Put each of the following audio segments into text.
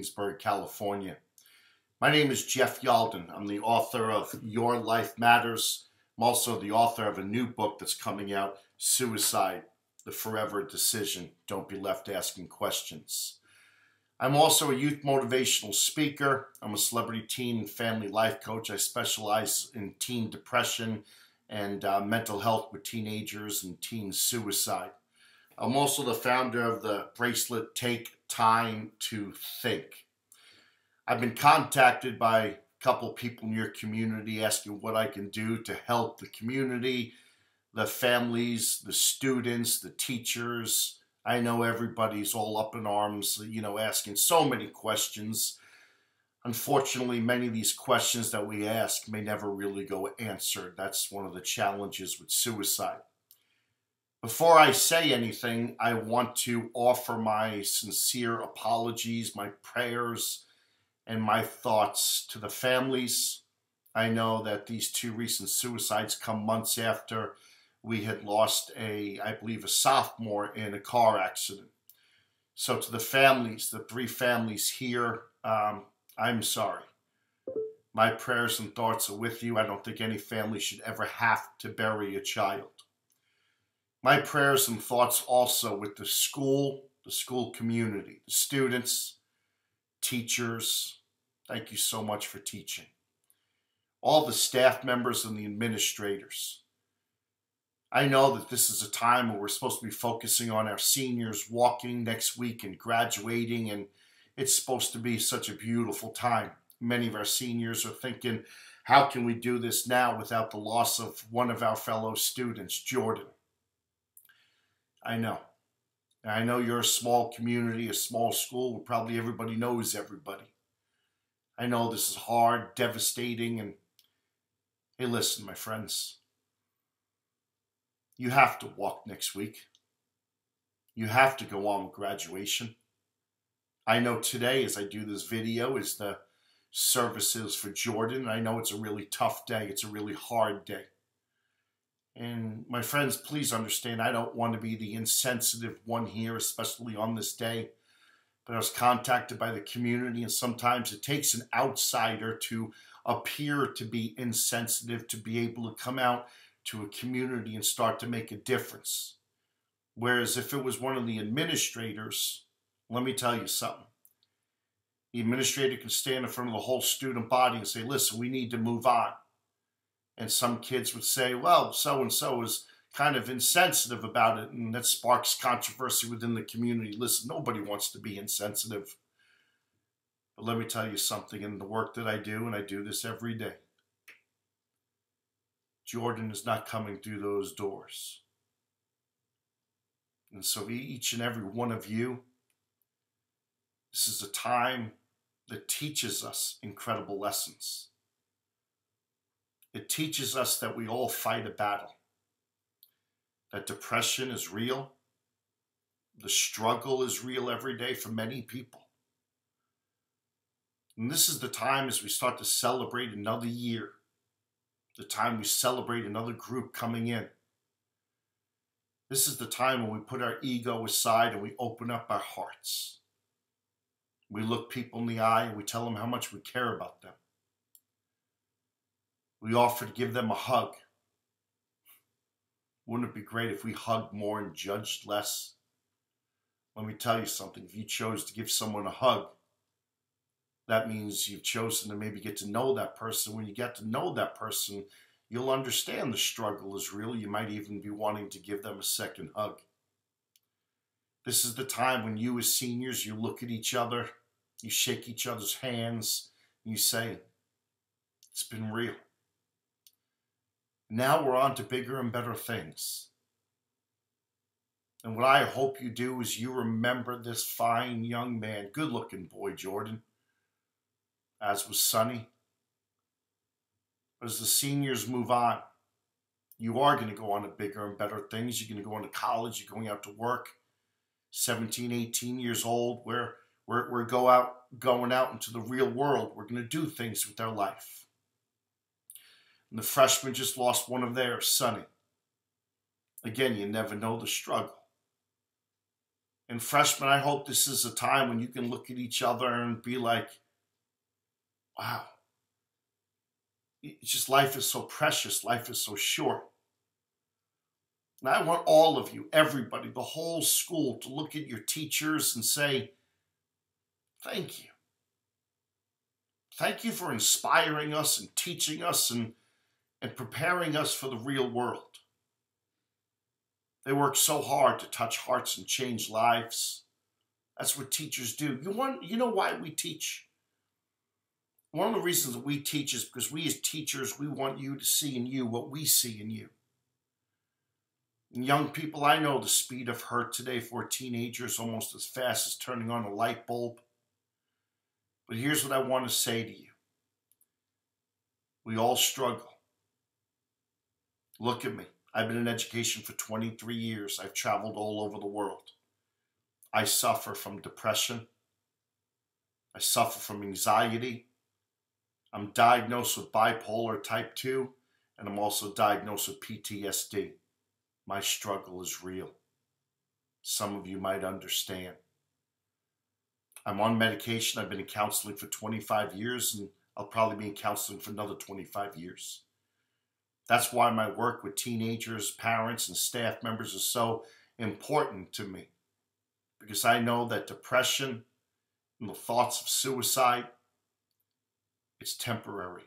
Kingsburg, California. My name is Jeff Yalden. I'm the author of Your Life Matters. I'm also the author of a new book that's coming out, Suicide, the Forever Decision. Don't be left asking questions. I'm also a youth motivational speaker. I'm a celebrity teen and family life coach. I specialize in teen depression and mental health with teenagers and teen suicide. I'm also the founder of the bracelet, Take Time to Think. I've been contacted by a couple people in your community asking what I can do to help the community, the families, the students, the teachers. I know everybody's all up in arms, asking so many questions. Unfortunately, many of these questions that we ask may never really go answered. That's one of the challenges with suicide. Before I say anything, I want to offer my sincere apologies, my prayers, and my thoughts to the families. I know that these two recent suicides come months after we had lost I believe a sophomore in a car accident. So to the families, the three families here, I'm sorry. My prayers and thoughts are with you. I don't think any family should ever have to bury a child. My prayers and thoughts also with the school community, the students, teachers. Thank you so much for teaching. All the staff members and the administrators. I know that this is a time where we're supposed to be focusing on our seniors walking next week and graduating, and it's supposed to be such a beautiful time. Many of our seniors are thinking, how can we do this now without the loss of one of our fellow students, Jordan? I know. I know you're a small community, a small school where probably everybody knows everybody. I know this is hard, devastating, and hey, listen, my friends. You have to walk next week. You have to go on with graduation. I know today, as I do this video, is the services for Jordan. I know it's a really tough day. It's a really hard day. And my friends, please understand, I don't want to be the insensitive one here, especially on this day. But I was contacted by the community, and sometimes it takes an outsider to appear to be insensitive to be able to come out to a community and start to make a difference. Whereas if it was one of the administrators, let me tell you something. The administrator can stand in front of the whole student body and say, listen, we need to move on. And some kids would say, well, so-and-so is kind of insensitive about it, and that sparks controversy within the community. Listen, nobody wants to be insensitive. But let me tell you something, in the work that I do, and I do this every day, Jordan is not coming through those doors. And so each and every one of you, this is a time that teaches us incredible lessons. It teaches us that we all fight a battle. That depression is real. The struggle is real every day for many people. And this is the time as we start to celebrate another year. The time we celebrate another group coming in. This is the time when we put our ego aside and we open up our hearts. We look people in the eye and we tell them how much we care about them. We offer to give them a hug. Wouldn't it be great if we hugged more and judged less? Let me tell you something. If you chose to give someone a hug, that means you've chosen to maybe get to know that person. When you get to know that person, you'll understand the struggle is real. You might even be wanting to give them a second hug. This is the time when you as seniors, you look at each other, you shake each other's hands, and you say, it's been real. Now we're on to bigger and better things. And what I hope you do is you remember this fine young man, good-looking boy, Jordan, as was Sonny. As the seniors move on, you are going to go on to bigger and better things. You're going to go into college. You're going out to work. 17, 18 years old, we're going out into the real world. We're going to do things with our life. And the freshmen just lost one of theirs, Sonny. Again, you never know the struggle. And freshmen, I hope this is a time when you can look at each other and be like, wow, it's just life is so precious. Life is so short. And I want all of you, everybody, the whole school, to look at your teachers and say, thank you. Thank you for inspiring us and teaching us and preparing us for the real world. They work so hard to touch hearts and change lives. That's what teachers do. You know why we teach? One of the reasons that we teach is because we as teachers, we want you to see in you what we see in you. And young people, I know the speed of hurt today for a teenager is almost as fast as turning on a light bulb. But here's what I want to say to you. We all struggle. Look at me. I've been in education for 23 years. I've traveled all over the world. I suffer from depression. I suffer from anxiety. I'm diagnosed with bipolar type 2, and I'm also diagnosed with PTSD. My struggle is real. Some of you might understand. I'm on medication. I've been in counseling for 25 years, and I'll probably be in counseling for another 25 years. That's why my work with teenagers, parents, and staff members is so important to me. Because I know that depression and the thoughts of suicide, it's temporary.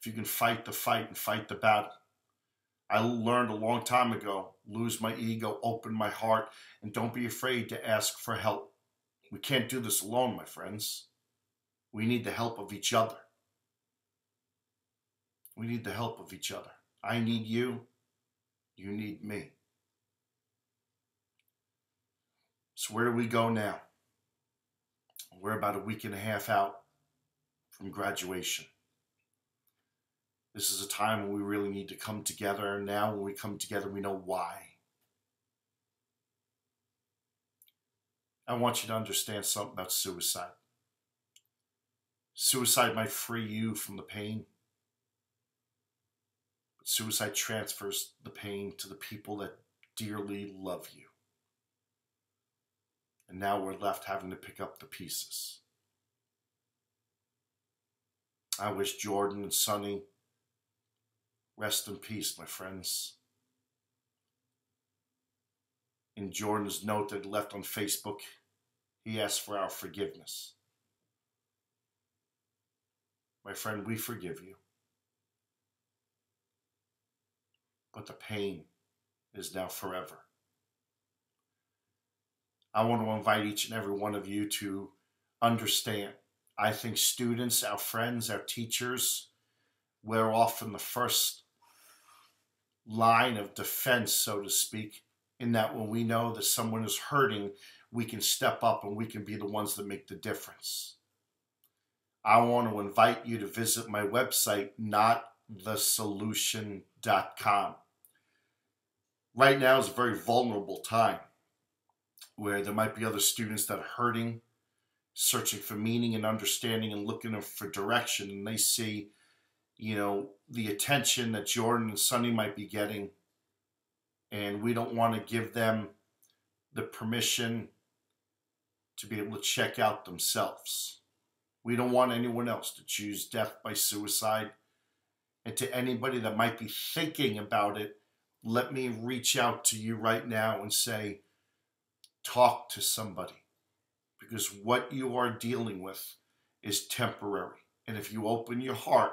If you can fight the fight and fight the battle. I learned a long time ago, lose my ego, open my heart, and don't be afraid to ask for help. We can't do this alone, my friends. We need the help of each other. We need the help of each other. I need you. You need me. So where do we go now? We're about a week and a half out from graduation. This is a time when we really need to come together. And now when we come together, we know why. I want you to understand something about suicide. Suicide might free you from the pain. But suicide transfers the pain to the people that dearly love you. And now we're left having to pick up the pieces. I wish Jordan and Sonny rest in peace, my friends. In Jordan's note that he left on Facebook, he asked for our forgiveness. My friend, we forgive you. But the pain is now forever. I want to invite each and every one of you to understand. I think students, our friends, our teachers, we're often the first line of defense, so to speak, in that when we know that someone is hurting, we can step up and we can be the ones that make the difference. I want to invite you to visit my website, notthesolution.com. Right now is a very vulnerable time where there might be other students that are hurting, searching for meaning and understanding and looking for direction, and they see, the attention that Jordan and Sonny might be getting, and we don't want to give them the permission to be able to check out themselves. We don't want anyone else to choose death by suicide. And to anybody that might be thinking about it, let me reach out to you right now and say, talk to somebody. Because what you are dealing with is temporary. And if you open your heart,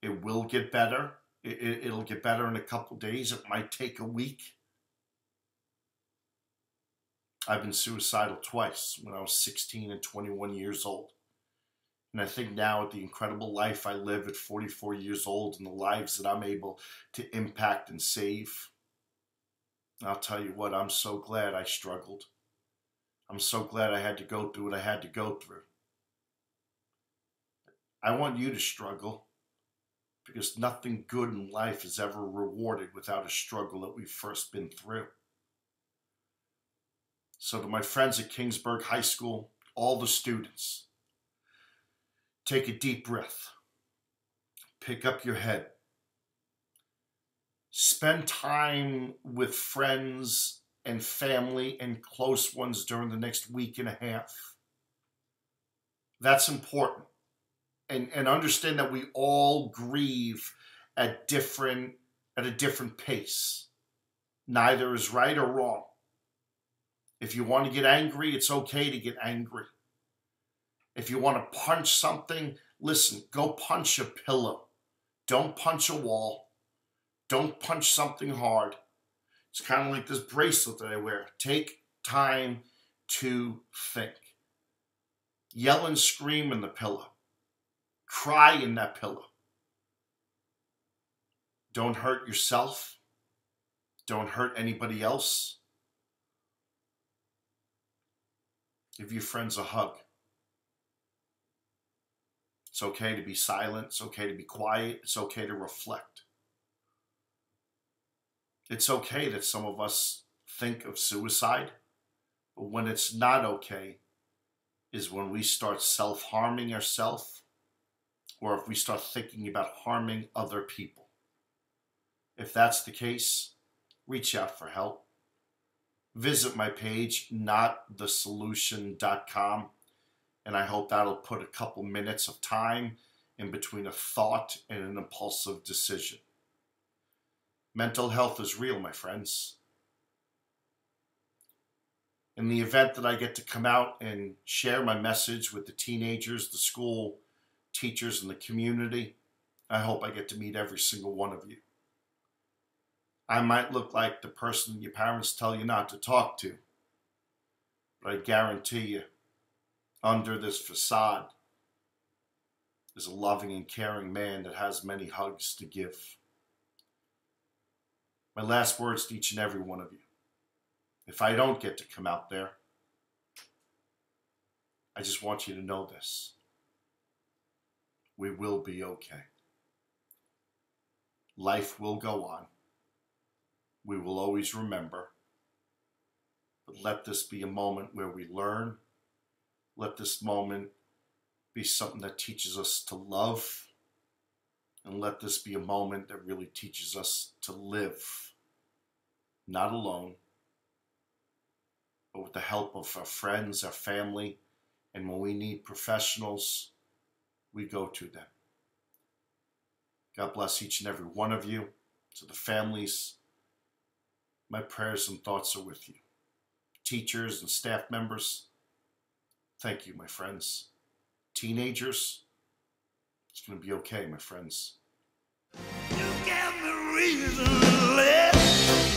it will get better. It'll get better in a couple days. It might take a week. I've been suicidal twice, when I was 16 and 21 years old. And I think now at the incredible life I live at 44 years old and the lives that I'm able to impact and save, I'll tell you what, I'm so glad I struggled. I'm so glad I had to go through what I had to go through. I want you to struggle, because nothing good in life is ever rewarded without a struggle that we've first been through. So to my friends at Kingsburg High School, all the students, take a deep breath. Pick up your head. Spend time with friends and family and close ones during the next week and a half. That's important. And understand that we all grieve at a different pace. Neither is right or wrong. If you want to get angry, it's okay to get angry. If you want to punch something, listen, go punch a pillow. Don't punch a wall. Don't punch something hard. It's kind of like this bracelet that I wear. Take time to think. Yell and scream in the pillow. Cry in that pillow. Don't hurt yourself. Don't hurt anybody else. Give your friends a hug. It's okay to be silent. It's okay to be quiet. It's okay to reflect. It's okay that some of us think of suicide, but when it's not okay is when we start self-harming ourselves, or if we start thinking about harming other people. If that's the case, reach out for help. Visit my page, notthesolution.com, and I hope that'll put a couple minutes of time in between a thought and an impulsive decision. Mental health is real, my friends. In the event that I get to come out and share my message with the teenagers, the school teachers, and the community, I hope I get to meet every single one of you. I might look like the person your parents tell you not to talk to, but I guarantee you, under this facade is a loving and caring man that has many hugs to give. My last words to each and every one of you. If I don't get to come out there, I just want you to know this. We will be okay. Life will go on. We will always remember. But let this be a moment where we learn. Let this moment be something that teaches us to love. And let this be a moment that really teaches us to live. Not alone, but with the help of our friends, our family, and when we need professionals, we go to them. God bless each and every one of you. To the families, my prayers and thoughts are with you. Teachers and staff members, thank you, my friends. Teenagers, it's going to be okay, my friends. You gave me reason to live.